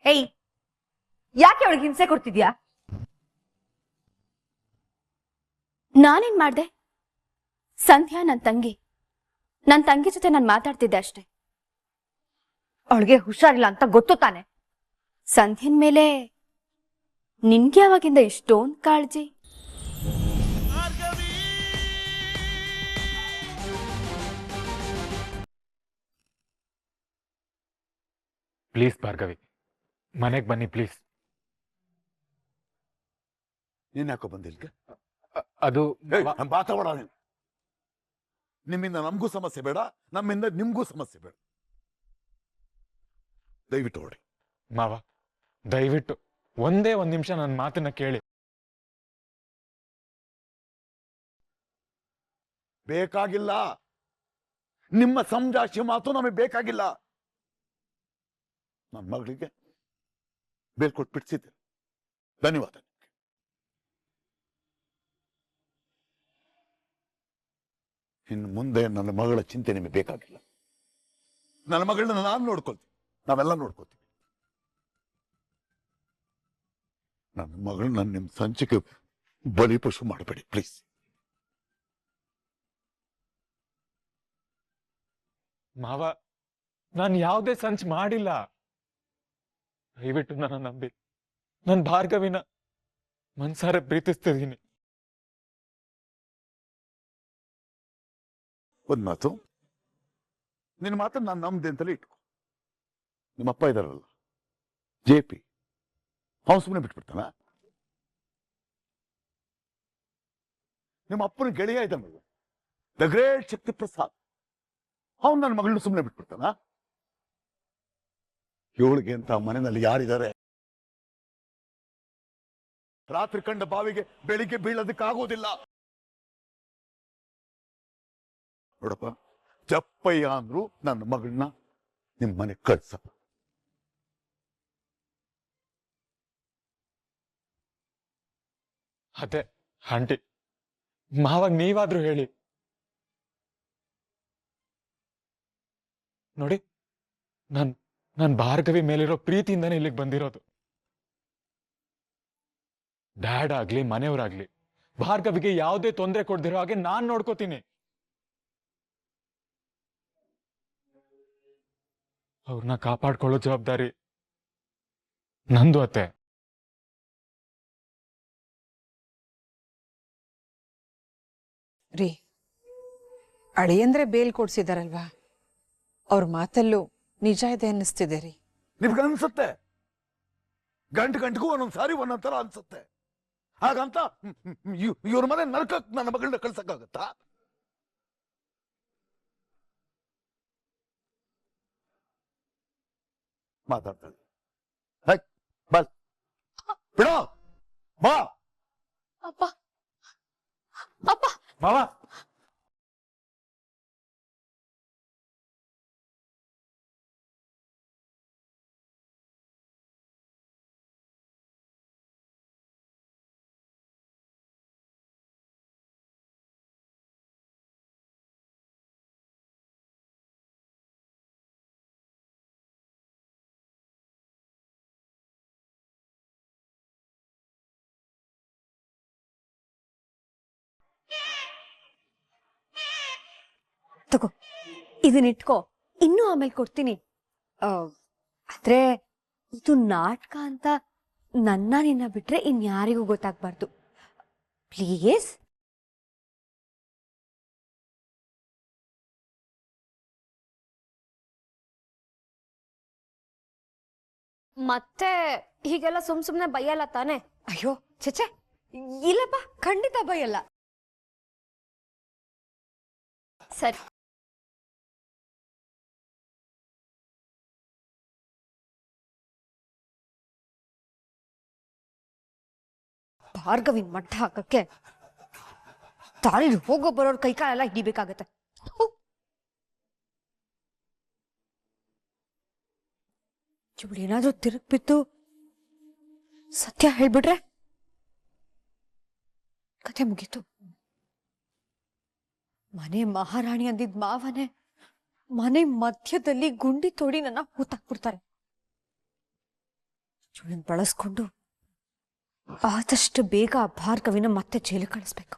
ಹೇಯ್, ಯಾಕೆ ಅವಳಿಗೆ ಹಿಂಸೆ ಕೊಡ್ತಿದ್ಯಾ? ನಾನೇನ್ ಮಾಡ್ದೆ? ಸಂಧ್ಯಾ ನನ್ ತಂಗಿ ಜೊತೆ ನಾನು ಮಾತಾಡ್ತಿದ್ದೆ ಅಷ್ಟೆ. ಅವಳಿಗೆ ಹುಷಾರಿಲ್ಲ ಅಂತ ಗೊತ್ತು ತಾನೆ. ಸಂಧ್ಯನ್ ಮೇಲೆ ನಿನ್ಗೆ ಯಾವಾಗಿಂದ ಇಷ್ಟೊಂದ್ ಕಾಳಜಿ? ಪ್ಲೀಸ್ ಭಾರ್ಗವಿ, ಮನೆಗೆ ಬನ್ನಿ ಪ್ಲೀಸ್. ನೀನ್ ಯಾಕೋ ಬಂದಿಲ್ಕ? ಅದು ಮಾತಾಡ. ನಿಮ್ಮಿಂದ ನಮಗೂ ಸಮಸ್ಯೆ ಬೇಡ, ನಮ್ಮಿಂದ ನಿಮ್ಗೂ ಸಮಸ್ಯೆ ಬೇಡ. ದಯವಿಟ್ಟು ಹೊಡಿ. ಮಾವ, ದಯವಿಟ್ಟು ಒಂದೇ ಒಂದ್ ನಿಮಿಷ ನನ್ನ ಮಾತನ್ನ ಕೇಳಿ. ಬೇಕಾಗಿಲ್ಲ, ನಿಮ್ಮ ಸಂಜಾಸ್ತಿ ಮಾತು ನಮಗೆ ಬೇಕಾಗಿಲ್ಲ. ನನ್ನ ಮಗಳಿಗೆ ಬೇಲ್ ಕೊಟ್ಟು ಬಿಡಿಸಿದ್ದೆ, ಧನ್ಯವಾದ. ಇನ್ನು ಮುಂದೆ ನನ್ನ ಮಗಳ ಚಿಂತೆ ನಿಮಗೆ ಬೇಕಾಗಿಲ್ಲ. ನನ್ನ ಮಗಳನ್ನ ನಾನು ನೋಡ್ಕೊಳ್ತೀನಿ, ನಾವೆಲ್ಲ ನೋಡ್ಕೊತೀವಿ. ನನ್ನ ಮಗಳನ್ನ ನಿಮ್ಮ ಸಂಚಿಕೆ ಬಲಿಪಶು ಮಾಡಬೇಡಿ ಪ್ಲೀಸ್. ಮಾವ, ನಾನು ಯಾವುದೇ ಸಂಚು ಮಾಡಿಲ್ಲ. ದಯವಿಟ್ಟು ನನ್ನ ನಂಬಿ. ನನ್ನ ಭಾರ್ಗವಿನ ಮನ್ಸಾರೆ ಪ್ರೀತಿಸ್ತಿದ್ದೀನಿ. ಒಂದ್ ಮಾತು, ನಿನ್ನ ಮಾತನ್ನ ನಾನು ನಂಬ್ದೆ ಅಂತಲೇ ಇಟ್ಕೊ. ನಿಮ್ಮಪ್ಪ ಇದಾರಲ್ಲ JP, ಅವನು ಸುಮ್ಮನೆ ಬಿಟ್ಬಿಡ್ತಾನ? ನಿಮ್ಮ ಅಪ್ಪನ ಗೆಳೆಯ ಇದ್ದಾನಲ್ಲ ದ ಗ್ರೇಟ್ ಶಕ್ತಿ ಪ್ರಸಾದ್, ಅವನು ನನ್ನ ಮಗಳನ್ನ ಸುಮ್ಮನೆ ಬಿಟ್ಬಿಡ್ತಾನ? ಇವಳಿಗೆ ಅಂತ ಮನೆಯಲ್ಲಿ ಯಾರಿದ್ದಾರೆ? ರಾತ್ರಿ ಕಂಡ ಬಾವಿಗೆ ಬೆಳಿಗ್ಗೆ ಬೀಳೋದಕ್ಕಾಗೋದಿಲ್ಲ. ನೋಡಪ್ಪ, ಜಪ್ಪಯ್ಯ ಅಂದ್ರು ನನ್ನ ಮಗಳನ್ನ ನಿಮ್ಮ ಮನೆ ಕಳ್ಸ. ಅದೇ ಆಂಟಿ, ಮಾವಾಗ ನೀವಾದ್ರೂ ಹೇಳಿ. ನೋಡಿ, ನನ್ ಭಾರ್ಗವಿ ಮೇಲಿರೋ ಪ್ರೀತಿಯಿಂದಾನೇ ಇಲ್ಲಿಗೆ ಬಂದಿರೋದು. ಡ್ಯಾಡ್ ಆಗ್ಲಿ ಮನೆಯವರಾಗ್ಲಿ ಭಾರ್ಗವಿಗೆ ಯಾವುದೇ ತೊಂದರೆ ಕೊಡ್ದಿರೋ ಹಾಗೆ ನಾನ್ ನೋಡ್ಕೋತೀನಿ. ಅವ್ರನ್ನ ಕಾಪಾಡ್ಕೊಳ್ಳೋ ಜವಾಬ್ದಾರಿ ನಂದು ಅತ್ತೆ. ರೀ, ಅಳಿಯಂದ್ರೆ ಬೇಲ್ ಕೊಡ್ಸಿದಾರಲ್ವಾ, ಅವ್ರ ಮಾತಲ್ಲೂ ನಿಜ ಇದೆ ಅನ್ನಿಸ್ತಿದೆ ರೀ. ನಿಮ್ಗೆ ಅನ್ಸುತ್ತೆ, ಗಂಟೆಗೂ ಒಂದೊಂದ್ಸಾರಿ ಒಂದೊಂದ್ ಅನ್ಸುತ್ತೆ. ಹಾಗಂತ ಇವ್ರ ಮನೆ ನರಕಕ್ಕೆ ನನ್ನ ಮಗಳನ್ನ ಕಳ್ಸಕ್ಕಾಗತ್ತಾ? ಮಾತಾಡ್ತಾಳೆ. ಬಲ್ ಬಿಡೋ, ಬಾ. ಅಪ್ಪ, ಅಪ್ಪ, ಮಾವ, ತಗೋ, ಇದನ್ನಿಟ್ಕೋ, ಇನ್ನೂ ಆಮೇಲೆ ಕೊಡ್ತೀನಿ. ಆದ್ರೆ ಇದು ನಾಟಕ ಅಂತ ನಿನ್ನ ಬಿಟ್ರೆ ಇನ್ಯಾರಿಗೂ ಗೊತ್ತಾಗ್ಬಾರ್ದು ಪ್ಲೀಸ್. ಮತ್ತೆ ಹೀಗೆಲ್ಲ ಸುಮ್ನೆ ಬೈಯಲ್ಲ ತಾನೆ? ಅಯ್ಯೋ ಚಚೆ, ಇಲ್ಲಪ್ಪ, ಖಂಡಿತ ಬೈಯಲ್ಲ. ಸರಿ. ಭಾರ್ಗವಿನ್ ಮಟ್ಟ ಹಾಕಕ್ಕೆ ತಾಳಿಲ್ ಹೋಗೋ ಬರೋರ್ ಕೈಕಾಲೆಲ್ಲ ಹಿಡಿಬೇಕಾಗತ್ತೆ. ಇವಳೇನಾದ್ರೂ ತಿರುಗ್ ಬಿದ್ದು ಸತ್ಯ ಹೇಳ್ಬಿಟ್ರೆ ಕತೆ ಮುಗೀತು. ಮನೆ ಮಹಾರಾಣಿ ಅಂದಿದ್ ಮಾವನೇ ಮನೆ ಮಧ್ಯದಲ್ಲಿ ಗುಂಡಿ ತೋಡಿ ನನ್ನ ಹೂತಾಕ್ಬಿಡ್ತಾರೆ. ಇವಳನ್ನ ಬಳಸ್ಕೊಂಡು ಆದಷ್ಟು ಬೇಗ ಆ ಭಾರ್ಗವಿನ ಮತ್ತೆ ಜೈಲು ಕಳಿಸ್ಬೇಕು.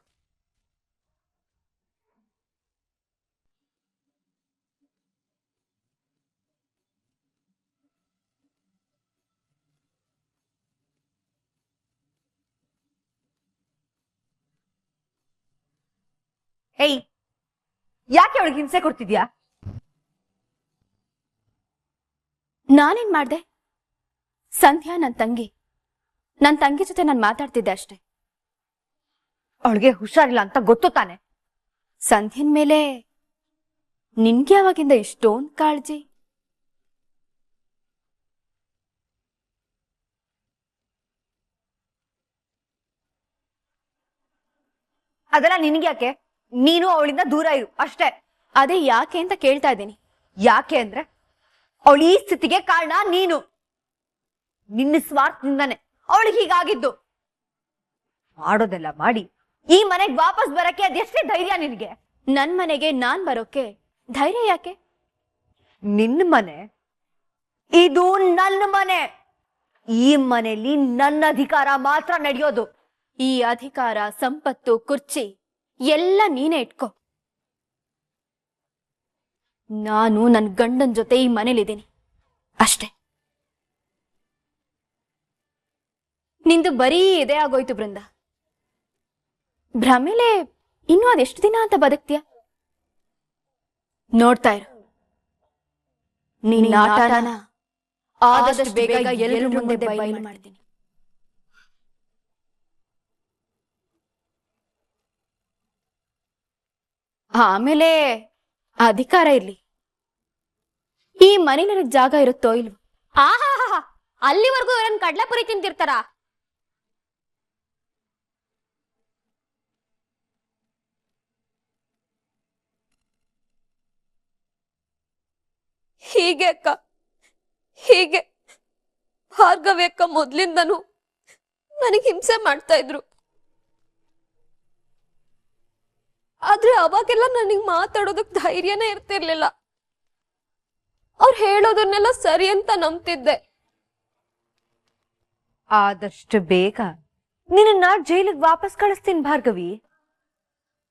ಏಯ್, ಯಾಕೆ ಅವಳಿಗೆ ಹಿಂಸೆ ಕೊಡ್ತಿದ್ಯಾ? ನಾನೇನ್ ಮಾಡ್ದೆ? ಸಂಧ್ಯಾ ನನ್ ತಂಗಿ ಜೊತೆ ನಾನು ಮಾತಾಡ್ತಿದ್ದೆ ಅಷ್ಟೆ. ಅವಳಿಗೆ ಹುಷಾರಿಲ್ಲ ಅಂತ ಗೊತ್ತು ತಾನೆ. ಸಂಧ್ಯನ್ ಮೇಲೆ ನಿನ್ಗೆ ಯಾವಾಗಿಂದ ಇಷ್ಟೊಂದ್ ಕಾಳಜಿ? ಅದೆಲ್ಲ ನಿನ್ಗ್ಯಾಕೆ? ನೀನು ಅವಳಿಂದ ದೂರ ಇರು ಅಷ್ಟೇ. ಅದೇ ಯಾಕೆ ಅಂತ ಕೇಳ್ತಾ ಇದ್ದೀನಿ. ಯಾಕೆ ಅಂದ್ರೆ ಅವಳು ಈ ಸ್ಥಿತಿಗೆ ಕಾರಣ ನೀನು. ನಿನ್ನ ಸ್ವಾರ್ಥದಿಂದಾನೆ ಅವಳಿಗೆ ಹೀಗಾಗಿದ್ದು. ಮಾಡೋದೆಲ್ಲ ಮಾಡಿ ಈ ಮನೆಗೆ ವಾಪಸ್ ಬರಕ್ಕೆ ಅದೆಷ್ಟೇ ಧೈರ್ಯ ನಿನಗೆ? ನನ್ ಮನೆಗೆ ನಾನ್ ಬರೋಕೆ ಧೈರ್ಯ ಯಾಕೆ? ನಿನ್ನ ಮನೆ, ಇದು ನನ್ನ ಮನೆ. ಈ ಮನೆಯಲ್ಲಿ ನನ್ನ ಅಧಿಕಾರ ಮಾತ್ರ ನಡೆಯೋದು. ಈ ಅಧಿಕಾರ, ಸಂಪತ್ತು, ಕುರ್ಚಿ ಎಲ್ಲ ನೀನೇ ಇಟ್ಕೋ. ನಾನು ನನ್ ಗಂಡನ್ ಜೊತೆ ಈ ಮನೇಲಿದ್ದೀನಿ ಅಷ್ಟೇ. ನಿಂದು ಬರೀ ಇದೇ ಆಗೋಯ್ತು ಬೃಂದ. ಭ್ರಮೇಲೆ ಇನ್ನೂ ಅದೆಷ್ಟು ದಿನ ಅಂತ ಬದುಕ್ತೀಯ? ನೋಡ್ತಾ ಇರು, ನಿನ್ನ ಆಟನ ಆದಷ್ಟು ಬೇಗ ಎಲ್ಲರ ಮುಂದೆ ಬಯಲು ಮಾಡ್ತೀನಿ. ಆಮೇಲೆ ಅಧಿಕಾರ ಇರ್ಲಿ, ಈ ಮನೆ ನನಗ್ ಜಾಗ ಇರುತ್ತೋ ಇಲ್ವೋ? ಆಹಾ, ಅಲ್ಲಿವರೆಗೂ ಇವರನ್ನ ಕಡ್ಲೆಪುರಿ ತಿಂತಿರ್ತಾರ? ಹೀಗೆ ಅಕ್ಕ, ಹೀಗೆ ಭಾರ್ಗವಿ ಅಕ್ಕ ಮೊದ್ಲಿಂದನೂ ನನಗೆ ಹಿಂಸೆ ಮಾಡ್ತಾ ಇದ್ರು. ಆದ್ರೆ ಅವಾಗೆಲ್ಲ ನನಗ್ ಮಾತಾಡೋದಕ್ ಧೈರ್ಯನೇ ಇರ್ತಿರ್ಲಿಲ್ಲ. ಅವ್ರು ಹೇಳೋದನ್ನೆಲ್ಲ ಸರಿ ಅಂತ ನಂಬ್ತಿದ್ದೆ. ಆದಷ್ಟು ಬೇಗ ನಿನ್ನ ಜೈಲಿಗೆ ವಾಪಸ್ ಕಳಿಸ್ತೀನಿ ಭಾರ್ಗವಿ.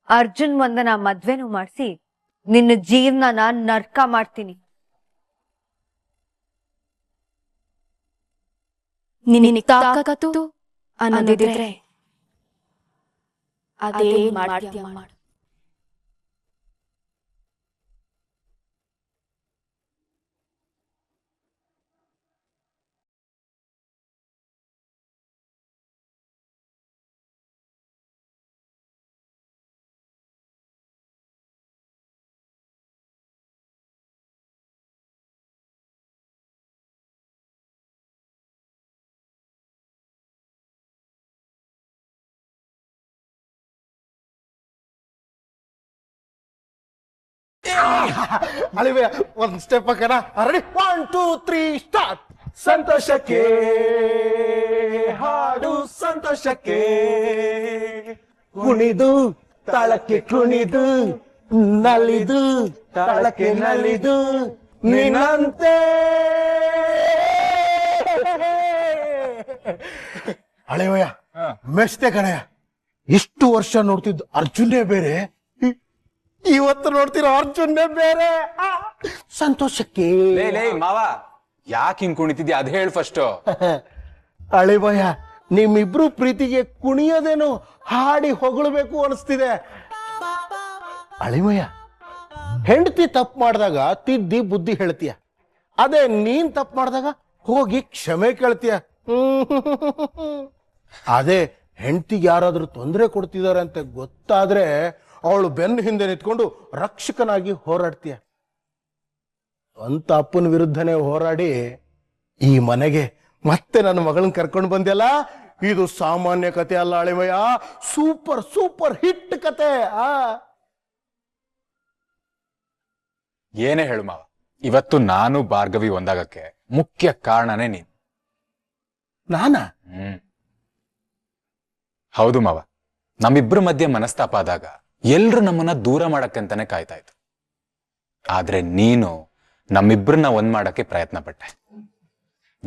ಅರ್ಜುನ್ ವಂದನ ಮದ್ವೆನೂ ಮಾಡಿಸಿ ನಿನ್ನ ಜೀವನ ನರ್ಕ ಮಾಡ್ತೀನಿ. ನಿನ್ನ ತಾಕತ್ತು ಅನ್ನೋದಿದ್ರೆ ಅದೇನ್ ಮಾಡ್ತೀಯ ಮಾಡು. ಅಳಿವೆ ಒಂದ್ ಸ್ಟೆಪ್ ಹಾಕೋಣ. Ready, 1 2 3 start. ಸಂತೋಷಕ್ಕೆ ಹಾಡು, ಸಂತೋಷಕ್ಕೆ ಕುಣಿದು ತಾಳಕ್ಕೆ ಕುಣಿದು ನಲಿದು ತಾಳಕ್ಕೆ ನಲಿದು ನಿನ್ನಂತೆ. ಅಳಿವಯ್ಯ ಮೆಚ್ತೆ ಕಣಯ್ಯ. ಇಷ್ಟು ವರ್ಷ ನೋಡ್ತಿದ್ದು ಅರ್ಜುನೇ ಬೇರೆ, ಇವತ್ತು ನೋಡ್ತಿರೋ ಅರ್ಜುನೇ ಬೇರೆ. ಸಂತೋಷಕ್ಕೆ ಮಾವ ಯಾಕೆ ಹಿಂಗ್ ಕುಣಿತಿದ್ಯಾ ಅದ್ ಹೇಳ ಫಸ್ಟ್. ಅಳಿವಯ್ಯ ನಿಮ್ಮಿಬ್ರು ಪ್ರೀತಿಗೆ ಕುಣಿಯೋದೇನು ಹಾಡಿ ಹೊಗಳಬೇಕು ಅನಿಸ್ತಿದೆ. ಅಳಿವಯ್ಯ ಹೆಂಡತಿ ತಪ್ಪು ಮಾಡಿದಾಗ ತಿದ್ದಿ ಬುದ್ಧಿ ಹೇಳ್ತೀಯ, ಅದೇ ನೀನ್ ತಪ್ಪು ಮಾಡಿದಾಗ ಹೋಗಿ ಕ್ಷಮೆ ಕೇಳ್ತೀಯ. ಅದೇ ಹೆಂಡತಿಗೆ ಯಾರಾದ್ರೂ ತೊಂದರೆ ಕೊಡ್ತಿದ್ದಾರೆ ಅಂತ ಗೊತ್ತಾದ್ರೆ ಅವಳು ಬೆನ್ನ ಹಿಂದೆ ನಿಂತ್ಕೊಂಡು ರಕ್ಷಕನಾಗಿ ಹೋರಾಡ್ತೀಯ. ಅಂತ ಅಪ್ಪನ ವಿರುದ್ಧನೇ ಹೋರಾಡಿ ಈ ಮನೆಗೆ ಮತ್ತೆ ನನ್ನ ಮಗಳನ್ನ ಕರ್ಕೊಂಡು ಬಂದ್ಯಲ್ಲ, ಇದು ಸಾಮಾನ್ಯ ಕತೆ ಅಲ್ಲ ಅಳಿಮಯ್ಯ, ಸೂಪರ್ ಸೂಪರ್ ಹಿಟ್ ಕತೆ. ಏನೇ ಹೇಳು ಮಾವ, ಇವತ್ತು ನಾನು ಭಾರ್ಗವಿ ಒಂದಾಗಕ್ಕೆ ಮುಖ್ಯ ಕಾರಣನೇ ನೀನ್. ನಾನಾ? ಹೌದು ಮಾವ, ನಮ್ಮಿಬ್ರ ಮಧ್ಯೆ ಮನಸ್ತಾಪ ಆದಾಗ ಎಲ್ರು ನಮ್ಮನ್ನ ದೂರ ಮಾಡಕ್ಕಂತಾನೆ ಕಾಯ್ತಾ ಇತ್ತು. ಆದ್ರೆ ನೀನು ನಮ್ಮಿಬ್ರನ್ನ ಒಂದ್ ಮಾಡಕ್ಕೆ ಪ್ರಯತ್ನ ಪಟ್ಟೆ.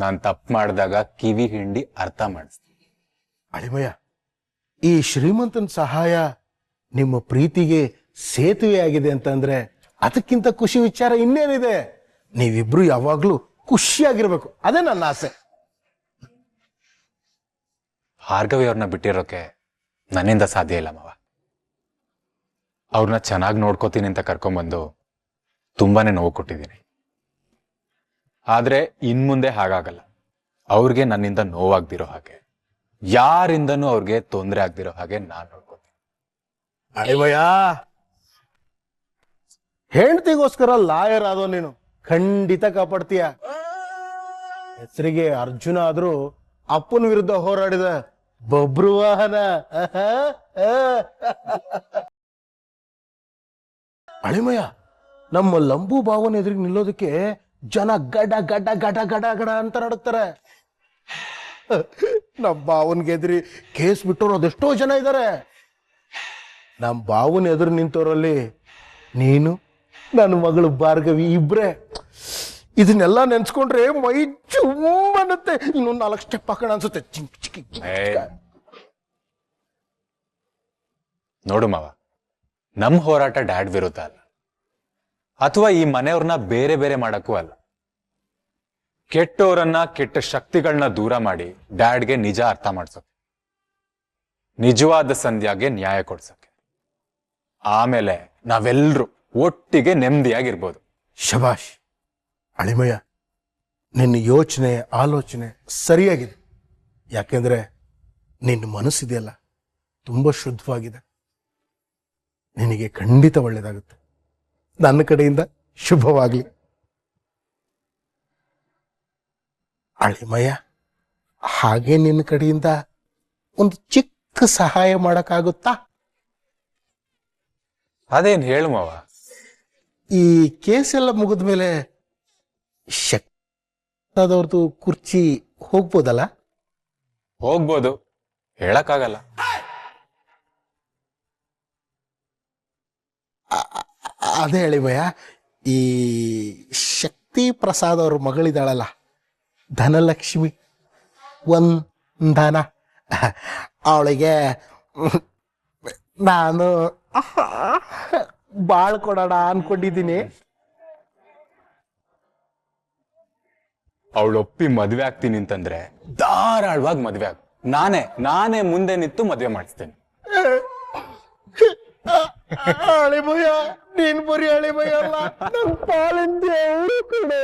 ನಾನ್ ತಪ್ಪು ಮಾಡಿದಾಗ ಕಿವಿ ಹಿಂಡಿ ಅರ್ಥ ಮಾಡಿಸ್ತೀನಿ. ಅಳಿಮಯ್ಯ, ಈ ಶ್ರೀಮಂತನ ಸಹಾಯ ನಿಮ್ಮ ಪ್ರೀತಿಗೆ ಸೇತುವೆ ಆಗಿದೆ ಅಂತಂದ್ರೆ ಅದಕ್ಕಿಂತ ಖುಷಿ ವಿಚಾರ ಇನ್ನೇನಿದೆ? ನೀವಿಬ್ರು ಯಾವಾಗ್ಲೂ ಖುಷಿಯಾಗಿರ್ಬೇಕು, ಅದೇ ನನ್ನ ಆಸೆ. ಭಾರ್ಗವಿ ಅವ್ರನ್ನ ಬಿಟ್ಟಿರೋಕೆ ನನ್ನಿಂದ ಸಾಧ್ಯ ಇಲ್ಲ ಮಾವ. ಅವ್ರನ್ನ ಚೆನ್ನಾಗಿ ನೋಡ್ಕೋತೀನಿ ಅಂತ ಕರ್ಕೊಂಡ್ಬಂದು ತುಂಬಾನೇ ನೋವು ಕೊಟ್ಟಿದ್ದೀನಿ. ಆದ್ರೆ ಇನ್ಮುಂದೆ ಹಾಗಾಗಲ್ಲ. ಅವ್ರಿಗೆ ನನ್ನಿಂದ ನೋವಾಗ್ದಿರೋ ಹಾಗೆ, ಯಾರಿಂದನೂ ಅವ್ರಿಗೆ ತೊಂದರೆ ಆಗ್ದಿರೋ ಹಾಗೆ ನಾನ್ ನೋಡ್ಕೋತೀನಿ. ಅಳಿಮಯ್ಯ, ಹೆಂಡತಿಗೋಸ್ಕರ ಲಾಯರ್ ಆದೋ ನೀನು ಖಂಡಿತ ಕಾಪಾಡ್ತೀಯ. ಹೆಸರಿಗೆ ಅರ್ಜುನ ಆದ್ರೂ ಅಪ್ಪನ ವಿರುದ್ಧ ಹೋರಾಡಿದ ಬಬ್ರುವಾಹನ. ಅಳಿಮಯ್ಯ, ನಮ್ಮ ಲಂಬು ಬಾವನ ಎದುರಿಗೆ ನಿಲ್ಲೋದಕ್ಕೆ ಜನ ಗಡ ಗಡ ಗಡ ಗಡ ಗಡ ಅಂತ ನಡುತ್ತಾರೆ. ನಮ್ಮ ಬಾವನ್ಗೆ ಎದುರಿ ಕೇಸ್ ಬಿಟ್ಟೋರು ಅದೆಷ್ಟೋ ಜನ ಇದ್ದಾರೆ. ನಮ್ಮ ಬಾವನ ಎದುರು ನಿಂತವರಲ್ಲಿ ನೀನು, ನನ್ನ ಮಗಳು ಭಾರ್ಗವಿ ಇಬ್ರೆ. ಇದನ್ನೆಲ್ಲ ನೆನ್ಸ್ಕೊಂಡ್ರೆ ಮೈ ಚುಮ್ಮನತ್ತೆ. ಇನ್ನೊಂದು 4 ಸ್ಟೆಪ್ ಹಾಕೋಣ ಅನ್ಸುತ್ತೆ. ನೋಡು ಮಾವ, ನಮ್ ಹೋರಾಟ ಡ್ಯಾಡ್ ವಿರುದ್ಧ ಅಲ್ಲ, ಅಥವಾ ಈ ಮನೆಯವ್ರನ್ನ ಬೇರೆ ಬೇರೆ ಮಾಡಕ್ಕೂ ಅಲ್ಲ. ಕೆಟ್ಟೋರನ್ನ, ಕೆಟ್ಟ ಶಕ್ತಿಗಳನ್ನ ದೂರ ಮಾಡಿ ಡ್ಯಾಡ್ಗೆ ನಿಜ ಅರ್ಥ ಮಾಡ್ಸೋಕೆ, ನಿಜವಾದ ಸಂಧ್ಯಾಗೆ ನ್ಯಾಯ ಕೊಡ್ಸಕ್ಕೆ. ಆಮೇಲೆ ನಾವೆಲ್ರೂ ಒಟ್ಟಿಗೆ ನೆಮ್ಮದಿಯಾಗಿರ್ಬೋದು. ಶಬಾಷ್ ಅಳಿಮಯ್ಯ, ನಿನ್ನ ಯೋಚನೆ ಆಲೋಚನೆ ಸರಿಯಾಗಿದೆ. ಯಾಕೆಂದ್ರೆ ನಿನ್ನ ಮನಸ್ಸಿದೆಯಲ್ಲ ತುಂಬಾ ಶುದ್ಧವಾಗಿದೆ. ನಿನಗೆ ಖಂಡಿತ ಒಳ್ಳೇದಾಗುತ್ತೆ. ನನ್ನ ಕಡೆಯಿಂದ ಶುಭವಾಗ್ಲಿ. ಅಳಿಮಯ್ಯ, ಹಾಗೆ ನಿನ್ನ ಕಡೆಯಿಂದ ಒಂದು ಚಿಕ್ಕ ಸಹಾಯ ಮಾಡಕ್ಕಾಗುತ್ತಾ? ಅದೇನ್ ಹೇಳು ಮಾವ. ಈ ಕೇಸ್ ಎಲ್ಲ ಮುಗಿದ ಮೇಲೆ ಶಕ್ತದವ್ರದ್ದು ಕುರ್ಚಿ ಹೋಗ್ಬೋದಲ್ಲ? ಹೋಗ್ಬೋದು, ಹೇಳಕ್ಕಾಗಲ್ಲ. ಅದೇ ಹೇಳಿಮಯ್ಯ, ಈ ಶಕ್ತಿ ಪ್ರಸಾದ್ ಅವ್ರ ಮಗಳಿದ್ದಾಳಲ್ಲ ಧನಲಕ್ಷ್ಮಿ ವಂದನ, ಅವಳಿಗೆ ನಾನು ಬಾಳ್ ಕೊಡೋಣ ಅನ್ಕೊಂಡಿದ್ದೀನಿ. ಅವಳೊಪ್ಪಿ ಮದ್ವೆ ಆಗ್ತೀನಿ ಅಂತಂದ್ರೆ ಧಾರಾಳವಾಗಿ ಮದ್ವೆ ಆಗ. ನಾನೇ ಮುಂದೆ ನಿಂತು ಮದ್ವೆ ಮಾಡಿಸ್ತೇನೆ. ಅಳಿಮಯ್ಯ, ನೀನ್ ಬರೀ ಅಳಿಮಯ್ಯ ಅಲ್ಲ, ನನ್ನ ಪಾಲಿಂದ ಅವಳು ಕಡೆ.